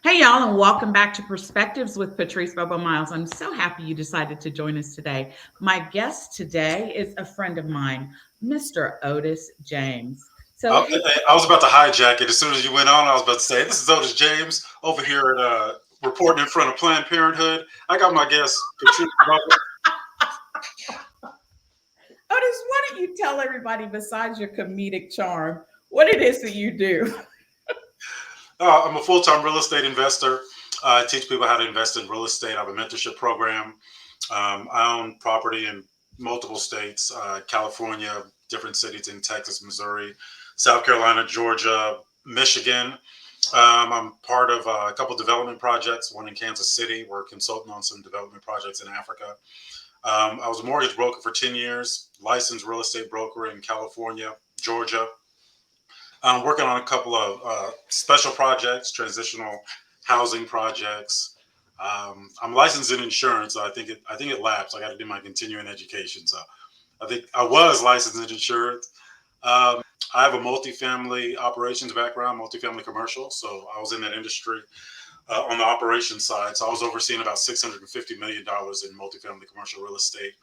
Hey, y'all, and welcome back to Perspectives with Patrice Bobo-Miles. I'm so happy you decided to join us today. My guest today is a friend of mine, Mr. Otis James. So, I, hey, I was about to hijack it as soon as you went on. I was about to say, "This is Otis James over here at reporting in front of Planned Parenthood." I got my guest Patrice Bubba. Otis, why don't you tell everybody, besides your comedic charm, what it is that you do? I'm a full-time real estate investor. I teach people how to invest in real estate. I have a mentorship program. I own property in multiple states: California, different cities in Texas, Missouri, South Carolina, Georgia, Michigan. I'm part of a couple development projects, one in Kansas City. We're consulting on some development projects in Africa. I was a mortgage broker for 10 years, licensed real estate broker in California, Georgia. I'm working on a couple of special projects, transitional housing projects. I'm licensed in insurance, so I think it lapsed. I got to do my continuing education. So I think I was licensed in insurance. I have a multifamily operations background, multifamily commercial. So I was in that industry on the operations side. So I was overseeing about $650 million in multifamily commercial real estate.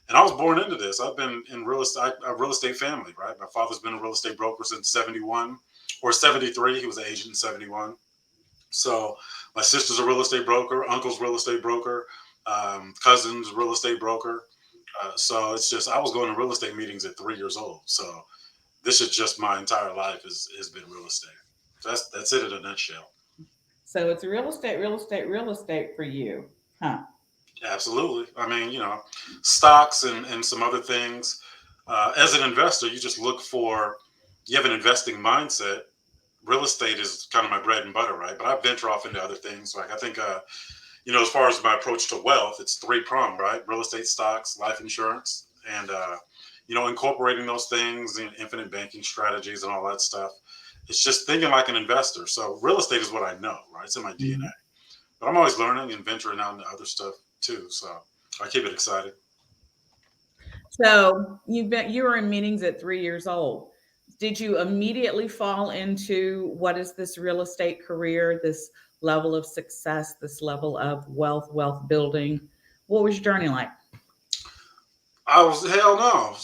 And I was born into this. I've been in real estate, a real estate family, right? My father's been a real estate broker since 71 or 73. He was an agent in 71. So my sister's a real estate broker, uncle's real estate broker, cousin's real estate broker. So it's just, I was going to real estate meetings at 3 years old. So this is just my entire life has been real estate. So that's it in a nutshell. So, it's real estate, real estate, real estate for you, huh? Absolutely. I mean, stocks and some other things. As an investor, you just look for, you have an investing mindset. Real estate is kind of my bread and butter, right? But I venture off into other things. Like I think, as far as my approach to wealth, it's three pronged, right? Real estate, stocks, life insurance, and, incorporating those things in infinite banking strategies and all that stuff. It's just thinking like an investor. So real estate is what I know, right? It's in my DNA. But I'm always learning and venturing out into other stuff too. So I keep it excited. So, you were in meetings at 3 years old. Did you immediately fall into what is this real estate career, this level of success, this level of wealth building? What was your journey like? I was hell no.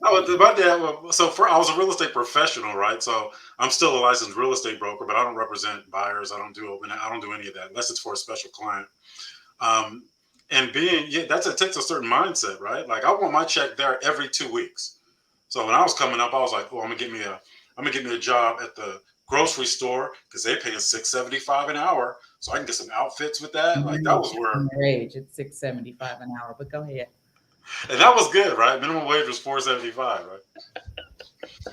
I was my dad. I was a real estate professional, right? So I'm still a licensed real estate broker, but I don't represent buyers. I don't do open. I don't do any of that unless it's for a special client. Um, and being yeah, it takes a certain mindset, right? Like I want my check there every 2 weeks. So when I was coming up, I was like, "Oh, I'm gonna get me a job at the grocery store because they pay us $6.75 an hour, so I can get some outfits with that." Like that Right. was where, Your age, it's 6.75 an hour, but go ahead. and that was good, right? Minimum wage was 4.75, right?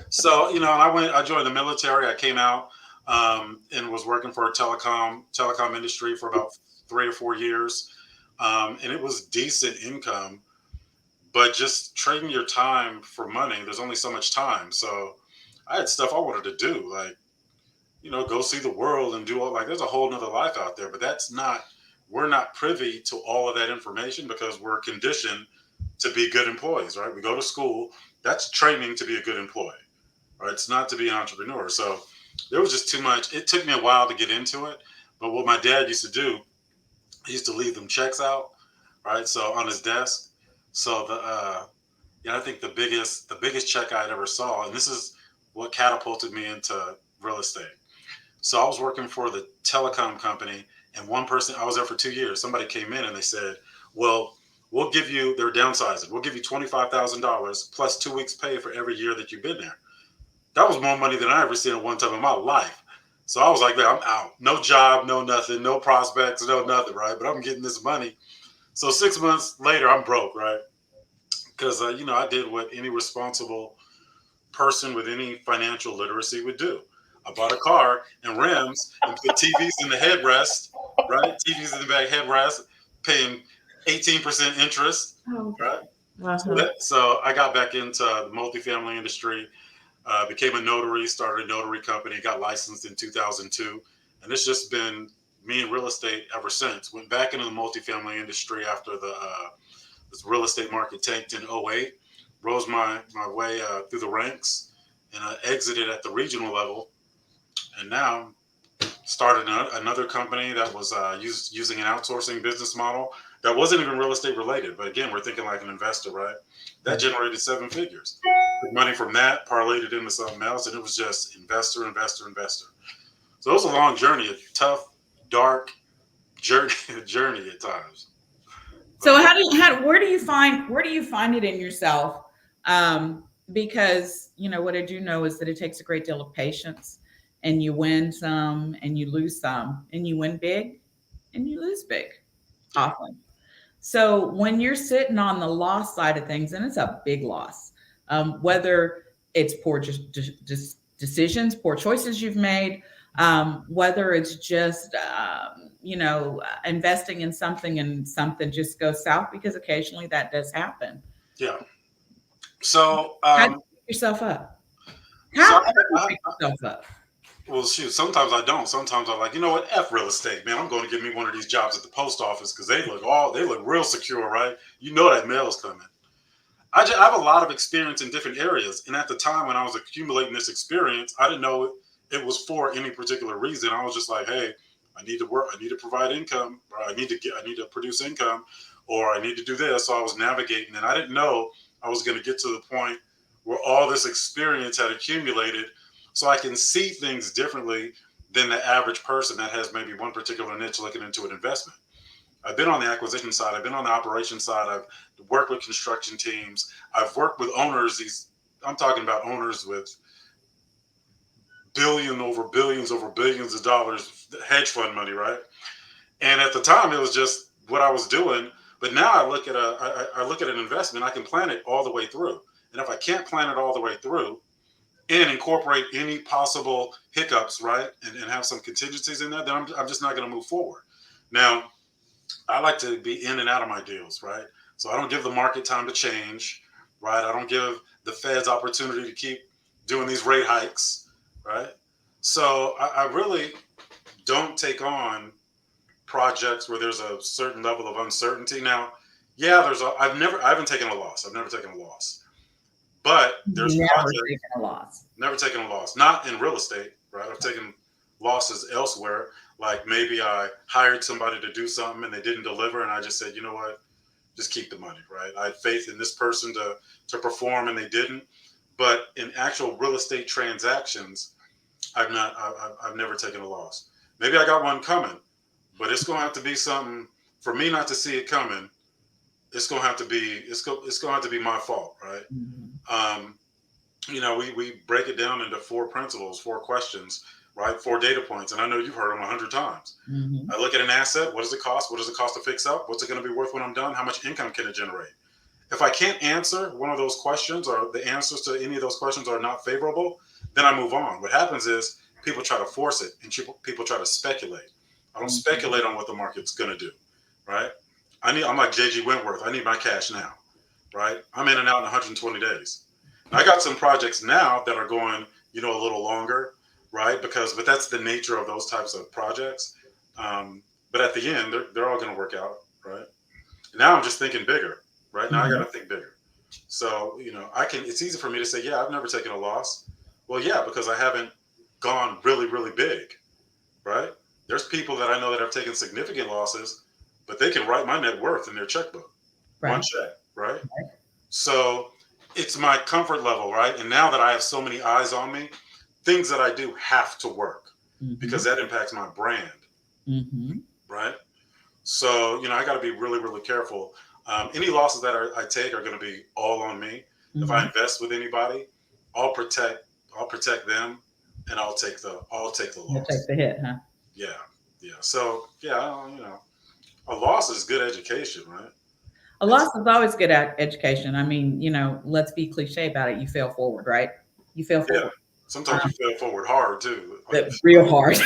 So and I joined the military. I came out and was working for a telecom industry for about 3 or 4 years, and it was decent income, but just trading your time for money. There's only so much time, so I had stuff I wanted to do, like go see the world and do all like. There's a whole nother life out there, but that's not. We're not privy to all of that information because we're conditioned to be good employees, right? We go to school. That's training to be a good employee, right? It's not to be an entrepreneur. So there was just too much. It took me a while to get into it. But what my dad used to do, he used to leave them checks out, right? So on his desk. So I think the biggest check I ever saw, and this is what catapulted me into real estate. So I was working for the telecom company, and one person, I was there for 2 years. Somebody came in and they said, "Well, we'll give you." They're downsizing. "We'll give you $25,000 plus 2 weeks pay for every year that you've been there." That was more money than I ever seen at one time in my life. So I was like, "Man, I'm out. No job, no nothing, no prospects, no nothing, right? But I'm getting this money." So 6 months later, I'm broke, right? Because I did what any responsible person with any financial literacy would do. I bought a car and rims and put TVs in the headrest, right? TVs in the back headrest, paying 18% interest, Oh, right? So, uh-huh. so I got back into the multifamily industry, became a notary, started a notary company, got licensed in 2002. And it's just been me in real estate ever since. Went back into the multifamily industry after this real estate market tanked in '08. Rose my way through the ranks, and I exited at the regional level. And now Started another company that was using an outsourcing business model that wasn't even real estate related. But again, we're thinking like an investor, right? That generated 7 figures. Took money from that, parlayed it into something else, and it was just investor, investor, investor. So it was a long journey, a tough, dark journey, journey at times. So But where do you find it in yourself? Because what I do know is that it takes a great deal of patience, and you win some and you lose some, and you win big and you lose big yeah, often. So when you're sitting on the loss side of things, and it's a big loss, whether it's poor decisions, poor choices you've made, whether it's just investing in something and something just goes south, because occasionally that does happen. yeah. So, How do you pick yourself up? so How do you pick yourself up? well, shoot. Sometimes I don't. Sometimes I'm like, you know what? F real estate, man. I'm going to get me one of these jobs at the post office because they look real secure, right? You know that mail's coming. I have a lot of experience in different areas, and at the time when I was accumulating this experience, I didn't know it was for any particular reason. I was just like, hey, I need to work, I need to provide income, or I need to produce income, or I need to do this. So I was navigating, and I didn't know I was going to get to the point where all this experience had accumulated, so I can see things differently than the average person that has maybe one particular niche looking into an investment. I've been on the acquisition side. I've been on the operation side. I've worked with construction teams. I've worked with owners. I'm talking about owners with over billions of dollars, hedge fund money, right? And at the time, it was just what I was doing. But now I look at an investment. I can plan it all the way through. And if I can't plan it all the way through and incorporate any possible hiccups, right, and have some contingencies in there, then I'm just not going to move forward. Now, I like to be in and out of my deals, right? So I don't give the market time to change, right? I don't give the Fed's opportunity to keep doing these rate hikes, right? So I really don't take on projects where there's a certain level of uncertainty. Now, yeah, I haven't taken a loss. I've never taken a loss, but there's Never projects. taken a loss. Never taken a loss. Not in real estate, right? I've taken losses elsewhere. Like maybe I hired somebody to do something and they didn't deliver, and I just said, you know what, just keep the money, right? I had faith in this person to perform, and they didn't. But in actual real estate transactions, I've never taken a loss. Maybe I got one coming, but it's going to have to be something for me not to see it coming. It's going to have to be it's going to have to be my fault, right? Mhm. Um, we break it down into four principles, four questions, right? Four data points. And I know you've heard them 100 times. Mhm. I look at an asset. What does it cost? What does it cost to fix up? What's it going to be worth when I'm done? How much income can it generate? If I can't answer one of those questions, or the answers to any of those questions are not favorable, then I move on. What happens is people try to force it, and people try to speculate. I don't Mhm. speculate on what the market's going to do, right? I'm like JG Wentworth. I need my cash now, right? I'm in and out in 120 days. I got some projects now that are going, a little longer, right? But that's the nature of those types of projects. But at the end, they're all going to work out, right? Now I'm just thinking bigger, right? Now I got Mhm. to think bigger. So, I can. It's easy for me to say, yeah, I've never taken a loss. Well, yeah, because I haven't gone really, really big, right? There's people that I know that have taken significant losses, but they can write my net worth in their checkbook, one Right. check, right? Right. So it's my comfort level, right? And now that I have so many eyes on me, things that I do have to work because Mhm. that impacts my brand, Mhm. right? So, I got to be really, really careful. Any losses that I take are going to be all on me. If I Mhm. invest with anybody, I'll protect, I'll protect them, and I'll take the You'll take loss. the hit, huh? Yeah, yeah. So, yeah, a loss is good education, right? A It's loss is always good at education. I mean, let's be cliche about it. You fail forward, right? You fail Yeah. forward. Sometimes you fail forward hard too. Like, Real hard.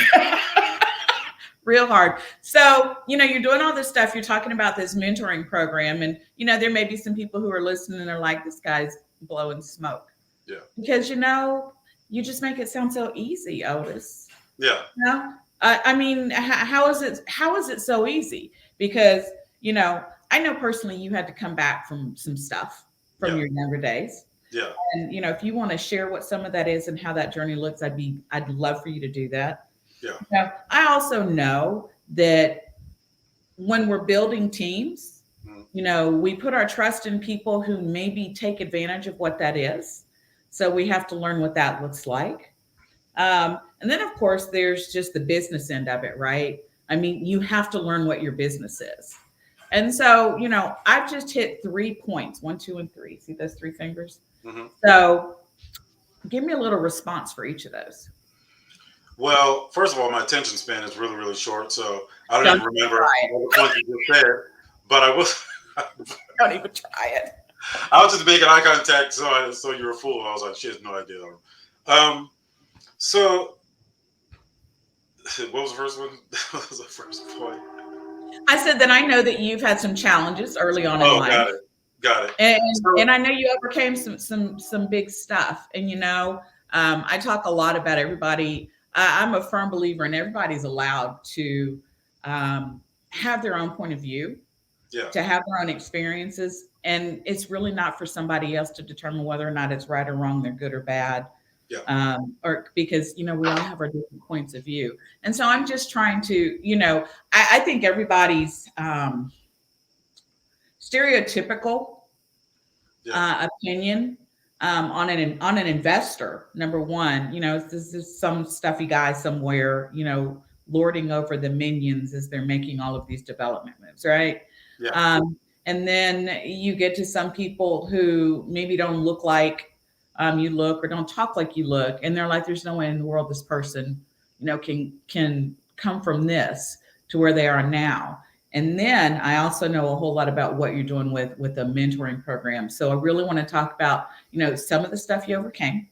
Real hard. So, you're doing all this stuff. You're talking about this mentoring program. And, there may be some people who are listening and are like, this guy's blowing smoke. yeah, Because, you just make it sound so easy, Otis. yeah, No, I mean, how is it so easy? Because you know, I know personally you had to come back from some stuff from yeah, your younger days, yeah. and if you want to share what some of that is and how that journey looks, I'd love for you to do that. Yeah. Now, I also know that when we're building teams, Mm. we put our trust in people who maybe take advantage of what that is. So we have to learn what that looks like. And then, of course, there's just the business end of it, right? I mean, you have to learn what your business is. And so, I've just hit 3 points, 1, 2, and 3. See those three fingers? Hmm. So give me a little response for each of those. Well, first of all, my attention span is really, really short, so I don't Don't even even remember try it. all the points you just said. But I was, Don't even try it. I was just making eye contact, so you're a fool. I was like, she has no idea. Um, so what was the first one? What was the first point? I said that I know that you've had some challenges early on in Oh, life. got it, got it. And So I know you overcame some big stuff. And I talk a lot about everybody. I'm a firm believer in everybody's allowed to um, have their own point of view, yeah, to have their own experiences, and it's really not for somebody else to determine whether or not it's right or wrong, they're good or bad, yeah, or because we all have our different points of view. And so I'm just trying to, I think everybody's stereotypical yeah, opinion on an investor. Number one, this is some stuffy guy somewhere, lording over the minions as they're making all of these development moves, right? yeah, Um, and then you get to some people who maybe don't look like you look, or don't talk like you look, and they're like, "There's no way in the world this person, can come from this to where they are now." And then I also know a whole lot about what you're doing with the mentoring program. So I really want to talk about, some of the stuff you overcame.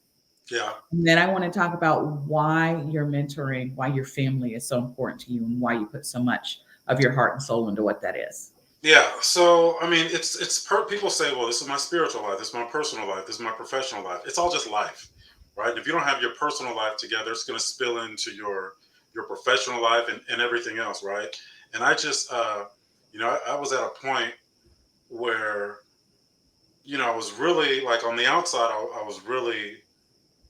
yeah. And then I want to talk about why you're mentoring, why your family is so important to you, and why you put so much of your heart and soul into what that is. Yeah, so I mean, people say, well, this is my spiritual life, this is my personal life, this is my professional life. It's all just life, right? If you don't have your personal life together, it's going to spill into your professional life and everything else, right? And I just, I was at a point where, I was really like on the outside, I was really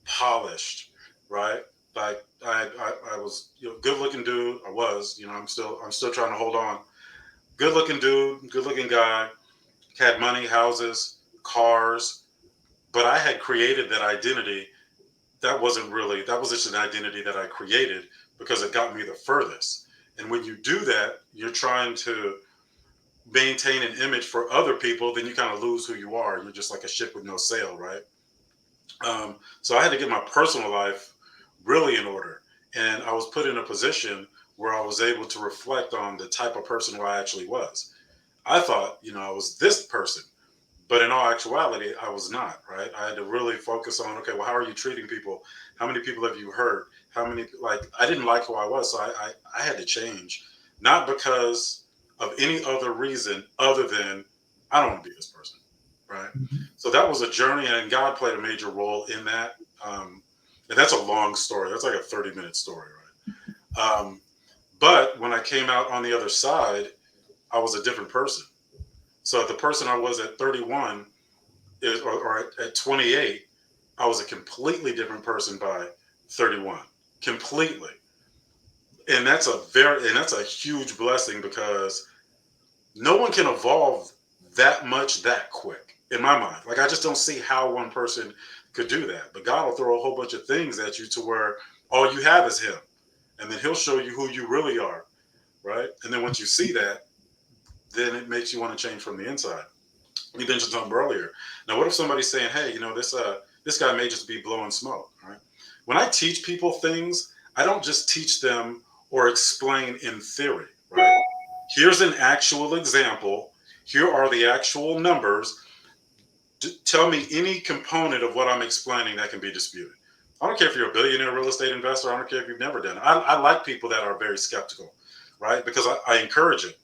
polished, right? Like I was, good looking dude. I was, I'm still trying to hold on. Good looking dude, good looking guy, had money, houses, cars, but I had created that identity. That was just an identity that I created because it got me the furthest. And when you do that, you're trying to maintain an image for other people, then you kind of lose who you are. You're just like a ship with no sail, right? So I had to get my personal life really in order. And I was put in a position where I was able to reflect on the type of person who I actually was. I thought, I was this person. But in all actuality, I was not, right? I had to really focus on, okay, well, how are you treating people? How many people have you hurt? How many, like, I didn't like who I was. So I had to change, not because of any other reason other than I don't want to be this person, right? Mhm. So that was a journey, and God played a major role in that. And that's a long story. That's like a 30-minute story, right? But when I came out on the other side, I was a different person. So the person I was at 31 or at 28, I was a completely different person by 31. Completely. And that's a huge blessing because no one can evolve that much that quick in my mind. Like I just don't see how one person could do that. But God will throw a whole bunch of things at you to where all you have is him. And then he'll show you who you really are. Right. And then once you see that, then it makes you want to change from the inside. You mentioned something earlier. Now, what if somebody's saying, "Hey, this guy may just be blowing smoke"? Right? When I teach people things, I don't just teach them or explain in theory. Right? Here's an actual example. Here are the actual numbers. Tell me any component of what I'm explaining that can be disputed. I don't care if you're a billionaire real estate investor. I don't care if you've never done it. I like people that are very skeptical, right? Because I encourage it.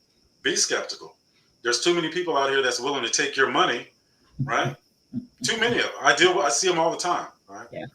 Be skeptical. There's too many people out here that's willing to take your money, right? Too many of them. I see them all the time, right? Yeah.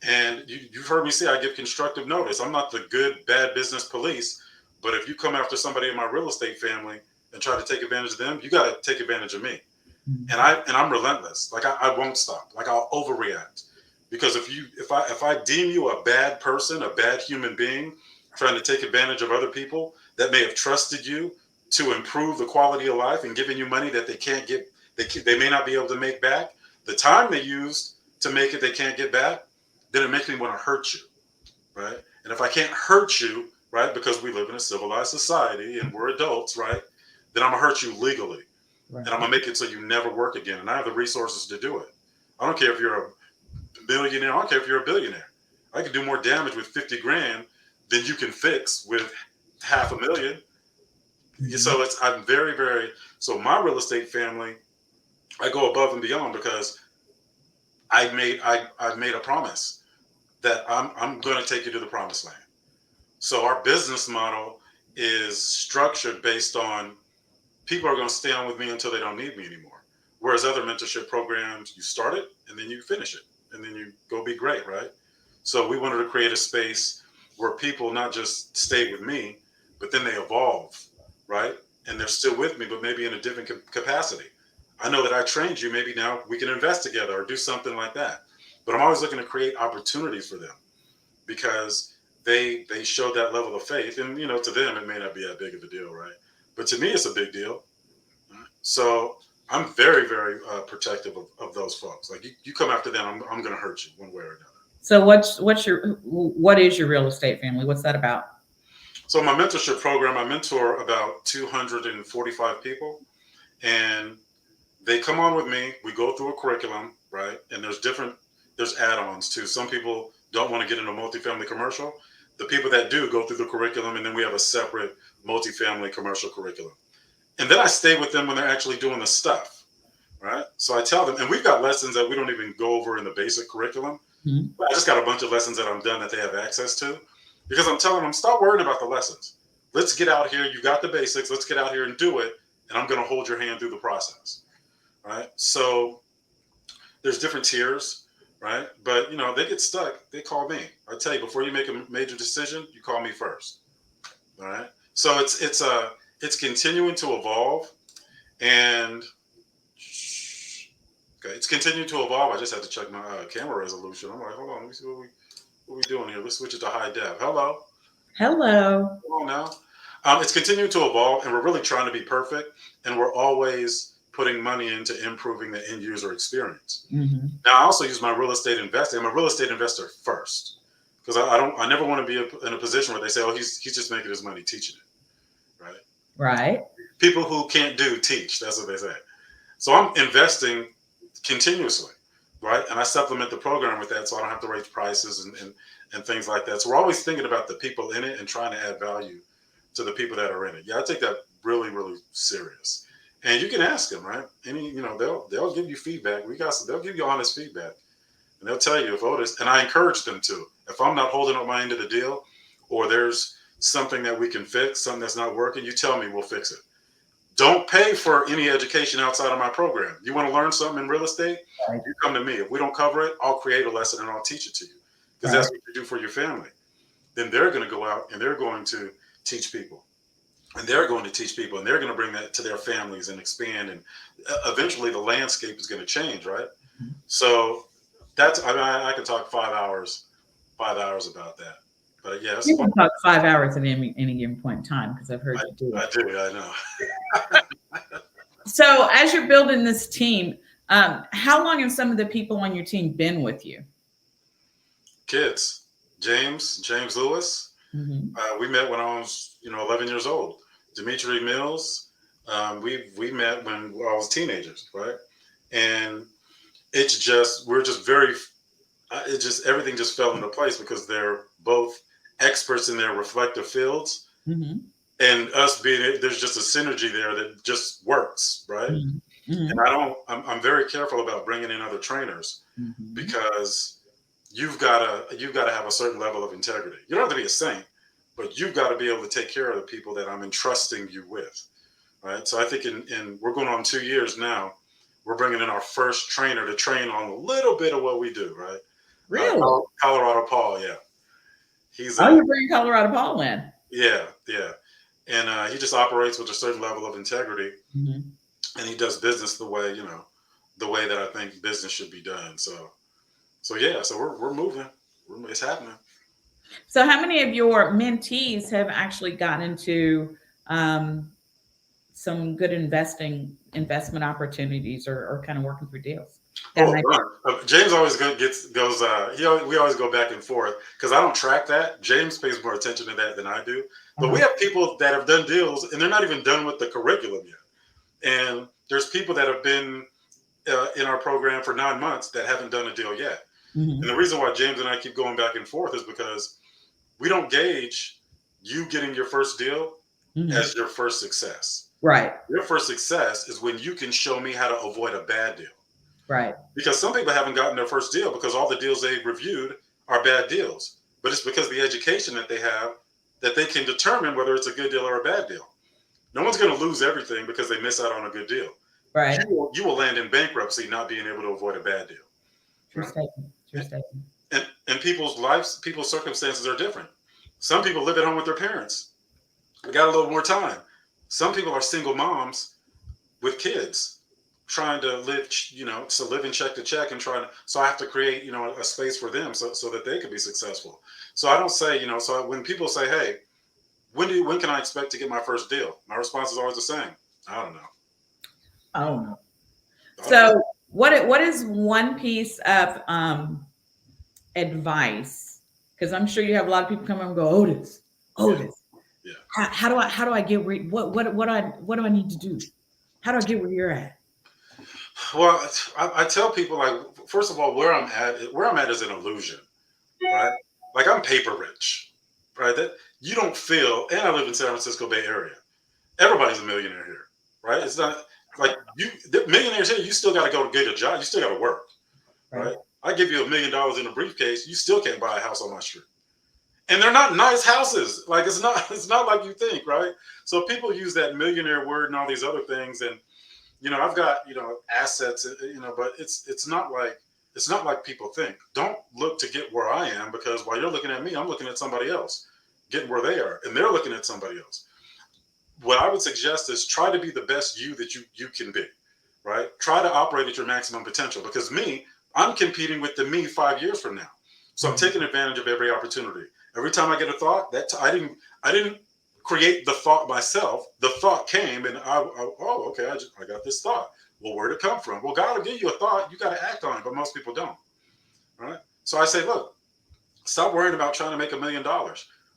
And you've heard me say I give constructive notice. I'm not the good, bad business police, but if you come after somebody in my real estate family and try to take advantage of them, you got to take advantage of me. And Mhm. I'm relentless. Like I won't stop. Like I'll overreact because if I deem you a bad person, a bad human being, trying to take advantage of other people that may have trusted you to improve the quality of life and giving you money that they can't get, they may not be able to make back. The time they used to make it, they can't get back. Then it makes me want to hurt you, right? And if I can't hurt you, right, because we live in a civilized society and we're adults, right, then I'm gonna hurt you legally, Right. and I'm gonna make it so you never work again. And I have the resources to do it. I don't care if you're a millionaire. I don't care if you're a billionaire. I can do more damage with 50 grand than you can fix with 500,000. So I'm very, very, so my real estate family, I go above and beyond because I made a promise that I'm going to take you to the promised land. So our business model is structured based on people are going to stay on with me until they don't need me anymore. Whereas other mentorship programs, you start it and then you finish it and then you go be great, right? So we wanted to create a space where people not just stay with me, but then they evolve, right? And they're still with me, but maybe in a different capacity. I know that I trained you. Maybe now we can invest together or do something like that. But I'm always looking to create opportunities for them because they show that level of faith, and to them it may not be that big of a deal, right? But to me, it's a big deal. So I'm very, very protective of those folks. Like you come after them, I'm going to hurt you one way or another. So what is your real estate family? What's that about? So my mentorship program, I mentor about 245 people, and they come on with me. We go through a curriculum, right? And there's add-ons too. Some people don't want to get into multifamily commercial. The people that do go through the curriculum, and then we have a separate multifamily commercial curriculum. And then I stay with them when they're actually doing the stuff, right? So I tell them, and we've got lessons that we don't even go over in the basic curriculum. Mm-hmm. I just got a bunch of lessons that I'm done that they have access to because I'm telling them, stop worrying about the lessons. Let's get out here. You got the basics. Let's get out here and do it. And I'm going to hold your hand through the process, right? So there's different tiers, right? But they get stuck. They call me. I tell you, before you make a major decision, you call me first, all right? So it's continuing to evolve, and okay, it's continuing to evolve. I just had to check my camera resolution. I'm like, hold on, let me see what we doing here. Let's switch it to high def. Hello. Hello. Come on now. It's continuing to evolve, and we're really trying to be perfect, and we're always putting money into improving the end user experience. Mm-hmm. Now, I also use my real estate investing. I'm a real estate investor first because I never want to be in a position where they say, oh, he's just making his money teaching it, right? Right. People who can't do teach. That's what they say. So I'm investing continuously, right? And I supplement the program with that so I don't have to raise prices and things like that. So we're always thinking about the people in it and trying to add value to the people that are in it. Yeah, I take that really, really serious. And you can ask them, right? They'll give you feedback. They'll give you honest feedback. And they'll tell you if Otis, and I encourage them to, if I'm not holding up my end of the deal or there's something that we can fix, something that's not working, you tell me, we'll fix it. Don't pay for any education outside of my program. You want to learn something in real estate? Right. You come to me. If we don't cover it, I'll create a lesson and I'll teach it to you because that's what you do for your family. Then they're going to go out and they're going to teach people. And they're going to teach people and they're going to bring that to their families and expand. And eventually the landscape is going to change, right? Mm-hmm. So I could talk 5 hours about that. But yes, you can talk 5 hours at any given point in time because I've heard you do it. I know. So as you're building this team, how long have some of the people on your team been with you? Kids, James Lewis. Mm-hmm. We met when I was 11 years old. Dimitri Mills. We met when I was teenagers, right? And everything just fell into place because they're both experts in their respective fields. Mm-hmm. And us there's just a synergy there that just works, right? Mm-hmm. And I'm very careful about bringing in other trainers mm-hmm. because you've got to have a certain level of integrity. You don't have to be a saint, but you've got to be able to take care of the people that I'm entrusting you with, right? So I think we're going on 2 years now. We're bringing in our first trainer to train on a little bit of what we do, right? Really? Colorado Paul, yeah. You bring Colorado Paul in? Yeah. And he just operates with a certain level of integrity, mm-hmm. and he does business the way that I think business should be done. So yeah. So we're moving. It's happening. So, how many of your mentees have actually gotten into um, some good investment opportunities, or kind of working through deals? Got an Oh, idea? Ron. James always goes. We always go back and forth because I don't track that. James pays more attention to that than I do. But we Uh-huh. have people that have done deals and they're not even done with the curriculum yet. And there's people that have been in our program for 9 months that haven't done a deal yet. And Hmm. the reason why James and I keep going back and forth is because we don't gauge you getting your first deal Hmm. as your first success. Right. Your first success is when you can show me how to avoid a bad deal. Right. Because some people haven't gotten their first deal because all the deals they've reviewed are bad deals. But it's because the education that they have that they can determine whether it's a good deal or a bad deal. No one's going to lose everything because they miss out on a good deal. Right. You will land in bankruptcy not being able to avoid a bad deal. True Right? statement. True statement. And people's lives, people's circumstances are different. Some people live at home with their parents. They got a little more time. Some people are single moms with kids trying to live, to live in check to check and trying to, so I have to create, a space for them so that they can be successful. So I don't say, so when people say, hey, when can I expect to get my first deal? My response is always the same. I don't know. I don't know. I don't know. So, what is one piece of advice? Because I'm sure you have a lot of people come and go, Otis, Yeah. Otis. Yeah. How do I get what do I need to do? How do I get where you're at? Well, I tell people, like, first of all, where I'm at is an illusion, right? Like, I'm paper rich, right? That you don't feel, and I live in San Francisco Bay Area. Everybody's a millionaire here, right? It's not like the millionaires here. You still got to go get a job. You still got to work, Right. right? I give you $1 million in a briefcase. You still can't buy a house on my street, and they're not nice houses. Like, it's not it's not like you think, right? So people use that millionaire word and all these other things, and I've got assets, but it's not like people think. Don't look to get where I am because while you're looking at me, I'm looking at somebody else getting where they are, and they're looking at somebody else. What I would suggest is try to be the best you that you can be, right? Try to operate at your maximum potential because I'm competing with the me 5 years from now. So I'm Mhm. taking advantage of every opportunity. Every time I get a thought, I didn't create the thought myself. The thought came, and oh, okay, I got this thought. Well, where'd it come from? Well, God will give you a thought. You got to act on it, but most people don't, right? So I say, look, stop worrying about trying to make $1 million.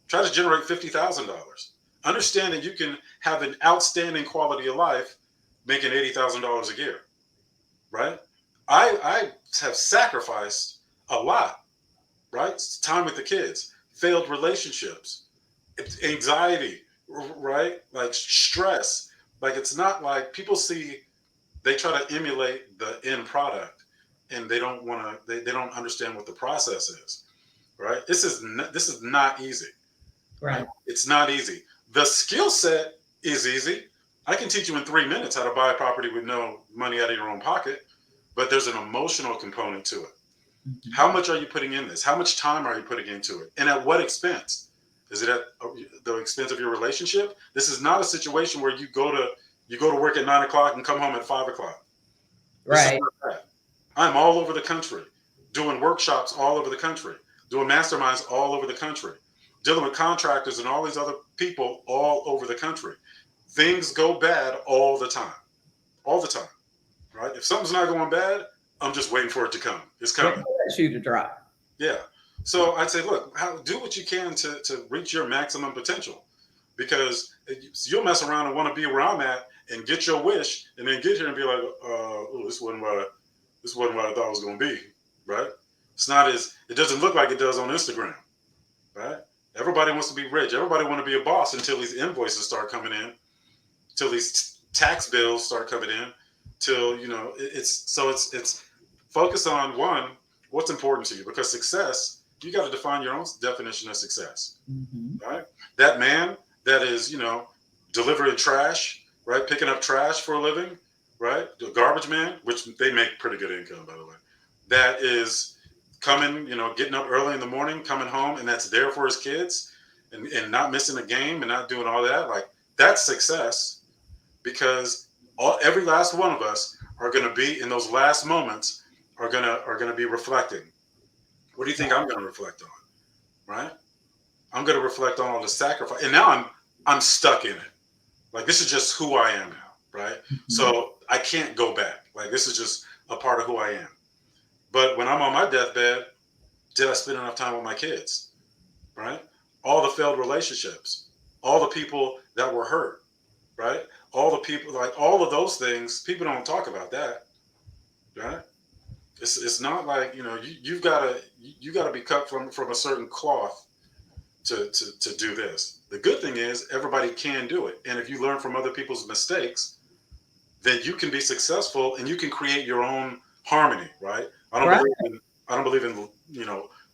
Try to generate $50,000. Understand that you can have an outstanding quality of life making $80,000 a year, right? I have sacrificed a lot, right? Time with the kids, failed relationships, anxiety, right? Like stress. Like, it's not like people see, they try to emulate the end product and they don't want to, they don't understand what the process is, right? This is not easy, right? Right. It's not easy. The skill set is easy. I can teach you in 3 minutes how to buy a property with no money out of your own pocket, but there's an emotional component to it. Mhm. How much are you putting in this? How much time are you putting into it? And at what expense? Is it at the expense of your relationship? This is not a situation where you go to work at 9 o'clock and come home at 5 o'clock. This is Right. not that. I'm all over the country, doing workshops all over the country, doing masterminds all over the country, dealing with contractors and all these other people all over the country. Things go bad all the time, right? If something's not going bad, I'm just waiting for it to come. It's Wait coming. for that shoe to drop. Yeah. So I'd say, look, do what you can to reach your maximum potential, because you'll mess around and want to be where I'm at and get your wish, and then get here and be like, oh, this wasn't what I thought it was going to be, right? It's not as it doesn't look like it does on Instagram, right? Everybody wants to be rich. Everybody want to be a boss until these invoices start coming in, till these tax bills start coming in, till it's focus on one, what's important to you, because success, you got to define your own definition of success, Hmm. right? That man that is delivering trash, right, picking up trash for a living, right, the garbage man, which they make pretty good income, by the way, that is coming, getting up early in the morning, coming home, and that's there for his kids, and not missing a game and not doing all that, like, that's success. Because every last one of us are going to be in those last moments, are going to be reflecting. What do you think I'm going to reflect on, right? I'm going to reflect on all the sacrifice. And now I'm stuck in it. Like this is just who I am now, right? Mhm. So I can't go back. Like this is just a part of who I am. But when I'm on my deathbed, did I spend enough time with my kids? Right? All the failed relationships, all the people that were hurt, right? All the people, like all of those things, people don't talk about that, right? It's not like you've got to be cut from a certain cloth to do this. The good thing is everybody can do it, and if you learn from other people's mistakes, then you can be successful and you can create your own harmony, right? Right. I don't believe in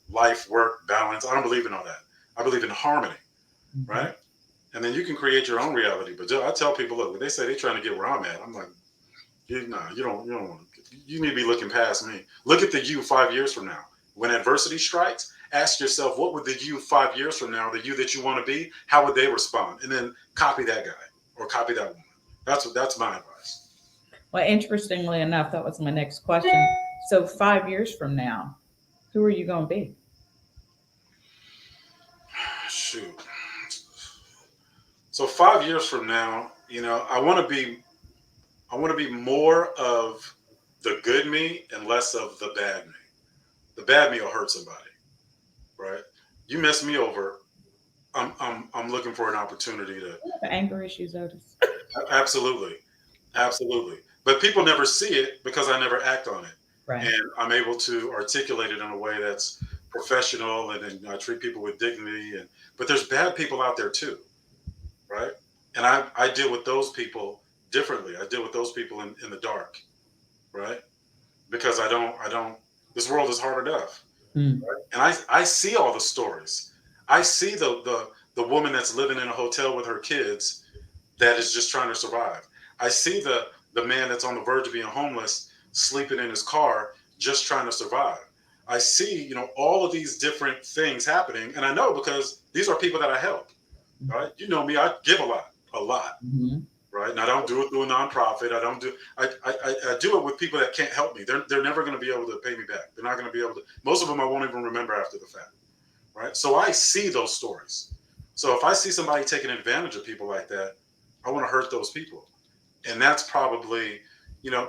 life work balance. I don't believe in all that. I believe in harmony, Mhm. right? And then you can create your own reality. But I tell people, look, when they say they're trying to get where I'm at, I'm like, you don't want to. You need to be looking past me. Look at the you 5 years from now. When adversity strikes, ask yourself, what would the you 5 years from now, the you that you want to be, how would they respond? And then copy that guy or copy that woman. That's my advice. Well, interestingly enough, that was my next question. So 5 years from now, who are you going to be? Shoot. So 5 years from now, I want to be more of the good me and less of the bad me. The bad me will hurt somebody, right? You mess me over, I'm looking for an opportunity to The anger issues, Otis. absolutely, absolutely. But people never see it because I never act on it, Right. and I'm able to articulate it in a way that's professional, and then I treat people with dignity. And but there's bad people out there too, right? And I deal with those people differently. I deal with those people in the dark, right? Because I don't. This world is hard enough, Mm. and I see all the stories. I see the woman that's living in a hotel with her kids that is just trying to survive. I see the man that's on the verge of being homeless, sleeping in his car, just trying to survive. I see, all of these different things happening, and I know because these are people that I help. Right? You know me, I give a lot. Mhm. Right? And I don't do it through a nonprofit. I don't do. I do it with people that can't help me. They're never going to be able to pay me back. They're not going to be able to. Most of them I won't even remember after the fact. Right? So I see those stories. So if I see somebody taking advantage of people like that, I want to hurt those people. And that's probably,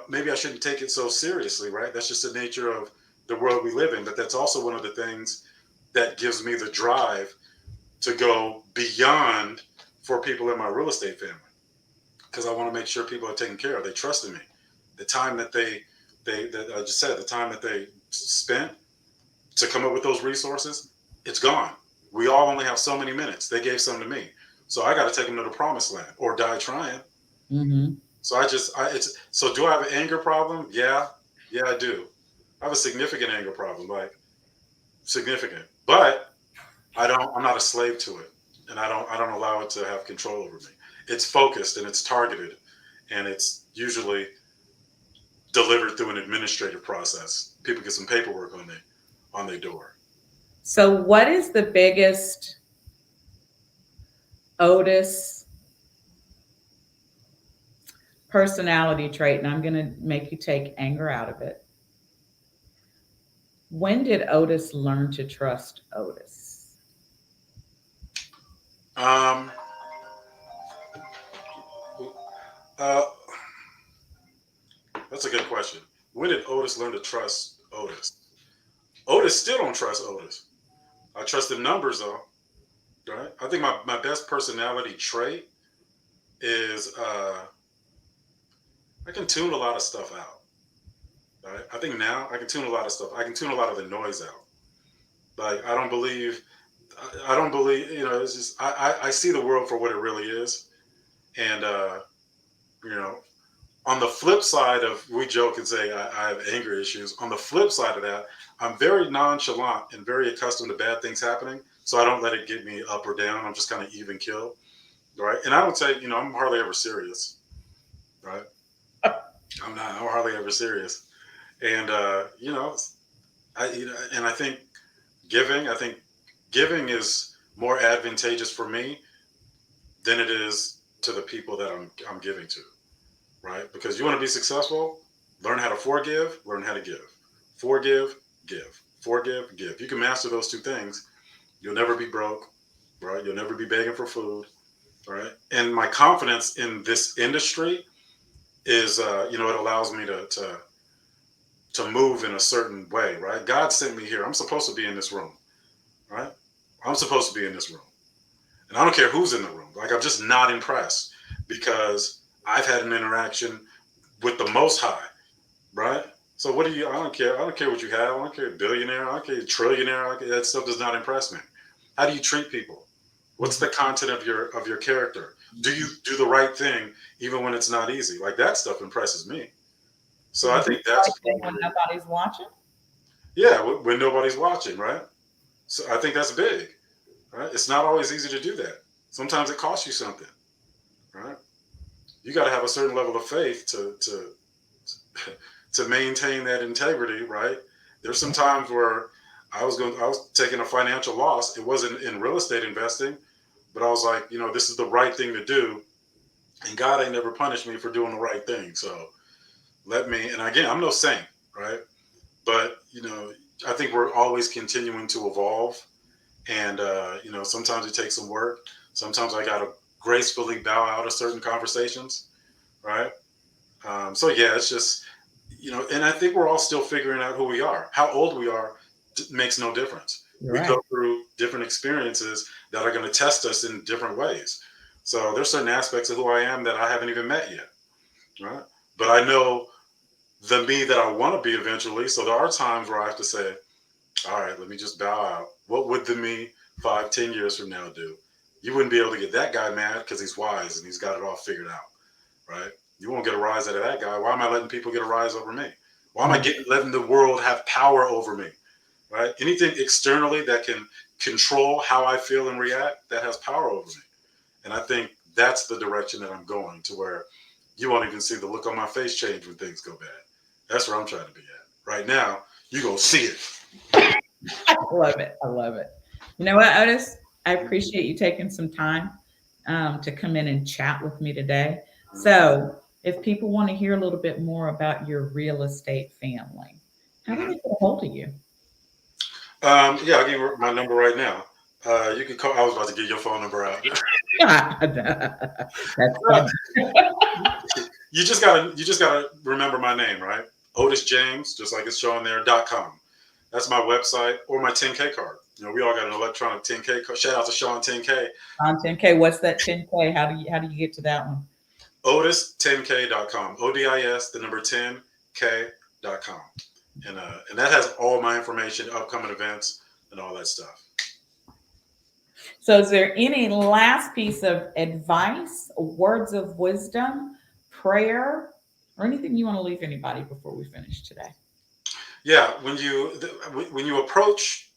maybe I shouldn't take it so seriously, right? That's just the nature of the world we live in. But that's also one of the things that gives me the drive to go beyond for people in my real estate family because I want to make sure people are taken care of. They trusted me. The time that that I just said, the time that they spent to come up with those resources, it's gone. We all only have so many minutes. They gave some to me, so I got to take them to the promised land or die trying. Mhm. So it's so. Do I have an anger problem? Yeah, yeah, I do. I have a significant anger problem, like significant. But I'm not a slave to it, and I don't allow it to have control over me. It's focused and it's targeted, and it's usually delivered through an administrative process. People get some paperwork on their door. So, what is the biggest Otis personality trait? And I'm going to make you take anger out of it. When did Otis learn to trust Otis? Um, uh, that's a good question. When did Otis learn to trust Otis? Otis still don't trust Otis. I trust the numbers though. Right? I think my best personality trait is I can tune a lot of stuff out. Right? I think now I can tune a lot of stuff. I can tune a lot of the noise out. Like I don't believe, it's just I see the world for what it really is. And you know, on the flip side of we joke and say I have anger issues. On the flip side of that, I'm very nonchalant and very accustomed to bad things happening. So I don't let it get me up or down. I'm just kind of even kill. Right. And I would say, I'm hardly ever serious. Right. I'm hardly ever serious. And and I think giving is more advantageous for me than it is to the people that I'm giving to, right? Because you want to be successful, learn how to forgive, learn how to give. Forgive, give. Forgive, give. You can master those two things, you'll never be broke. right? You'll never be begging for food, right? And my confidence in this industry is, it allows me to move in a certain way, right? God sent me here. I'm supposed to be in this room, right? I'm supposed to be in this room. And I don't care who's in the room. Like, I'm just not impressed because I've had an interaction with the Most High, right? So what do you? I don't care. I don't care what you have. I don't care billionaire. I don't care trillionaire. I don't care, that stuff does not impress me. How do you treat people? What's the content of your character? Do you do the right thing even when it's not easy? Like, that stuff impresses me. Do So you I do think the that's right thing when probably, nobody's watching? yeah, when nobody's watching, right? So I think that's big, right? It's not always easy to do that. Sometimes it costs you something, right? You got to have a certain level of faith to maintain that integrity, right? There's some times where I was taking a financial loss. It wasn't in real estate investing, but I was like, this is the right thing to do, and God ain't never punished me for doing the right thing. So let me. And again, I'm no saint, right? But I think we're always continuing to evolve, and sometimes it takes some work. Sometimes I gotta gracefully bow out of certain conversations, right? So yeah, it's just and I think we're all still figuring out who we are. How old we are makes no difference. You're We right. go through different experiences that are going to test us in different ways. So there's certain aspects of who I am that I haven't even met yet, right? But I know the me that I want to be eventually. So there are times where I have to say, all right, let me just bow out. What would the me 5, 10 years from now do? You wouldn't be able to get that guy mad because he's wise and he's got it all figured out, right? You won't get a rise out of that guy. Why am I letting people get a rise over me? Why am I letting the world have power over me? Right? Anything externally that can control how I feel and react, that has power over me. And I think that's the direction that I'm going, to where you won't even see the look on my face change when things go bad. That's where I'm trying to be at. Right now, you're going to see it. I love it. I love it. You know what, Otis? I appreciate you taking some time to come in and chat with me today. So, if people want to hear a little bit more about your real estate family, how do they Mhm. get a hold of you? Yeah, I'll give you my number right now. You can call. I was about to get your phone number out. That's funny. You just gotta remember my name, right? Otis James, just like it's showing there. .com. That's my website or my 10K card. We all got an electronic 10K card. Shout out to Sean 10K. On 10K, what's that 10K? How do you get to that one? Otis10K.com. ODIS, the number 10K.com. And that has all my information, upcoming events, and all that stuff. So, is there any last piece of advice, words of wisdom, prayer, or anything you want to leave anybody before we finish today? Yeah, when you approach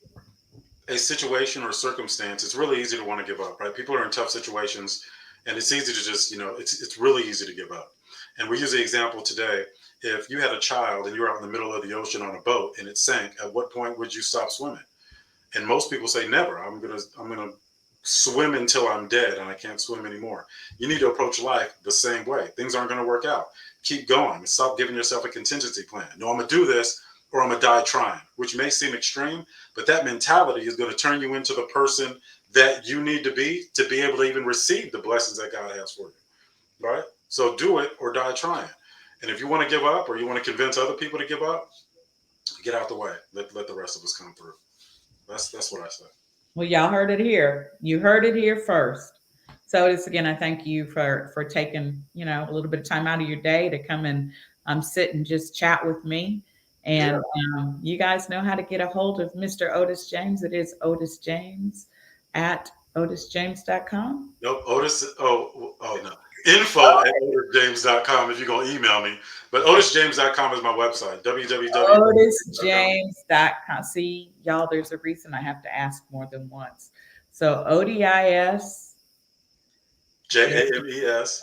a situation or circumstance, it's really easy to want to give up, right? People are in tough situations, and it's easy to just, it's really easy to give up. And we use the example today. If you had a child and you were out in the middle of the ocean on a boat and it sank, at what point would you stop swimming? And most people say never. I'm gonna swim until I'm dead and I can't swim anymore. You need to approach life the same way. Things aren't going to work out. Keep going. Stop giving yourself a contingency plan. No, I'm gonna do this or I'm gonna die trying, which may seem extreme, but that mentality is going to turn you into the person that you need to be able to even receive the blessings that God has for you. Right? So do it or die trying. And if you want to give up or you want to convince other people to give up, get out the way. Let the rest of us come through. That's what I say. Well, y'all heard it here. You heard it here first. So, this again, I thank you for taking a little bit of time out of your day to come and sit and just chat with me. Yeah. And you guys know how to get a hold of Mr. Otis James. It is Otis James at otisjames.com. Nope. Otis. Oh no. Info@otisjames.com if you're gonna email me. But otisjames.com is my website. www. Otisjames.com. See, y'all, there's a reason I have to ask more than once. So ODIS JAMES.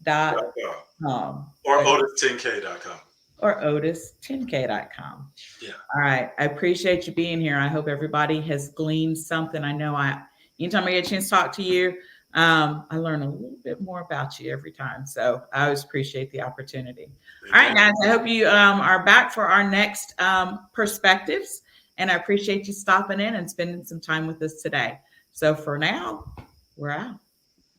dot .com. com Or otis10k.com. or otis10k.com. Yeah. All right. I appreciate you being here. I hope everybody has gleaned something. I know anytime I get a chance to talk to you, I learn a little bit more about you every time. So I always appreciate the opportunity. All right, Amen. guys. I hope you are back for our next perspectives. And I appreciate you stopping in and spending some time with us today. So for now, we're out.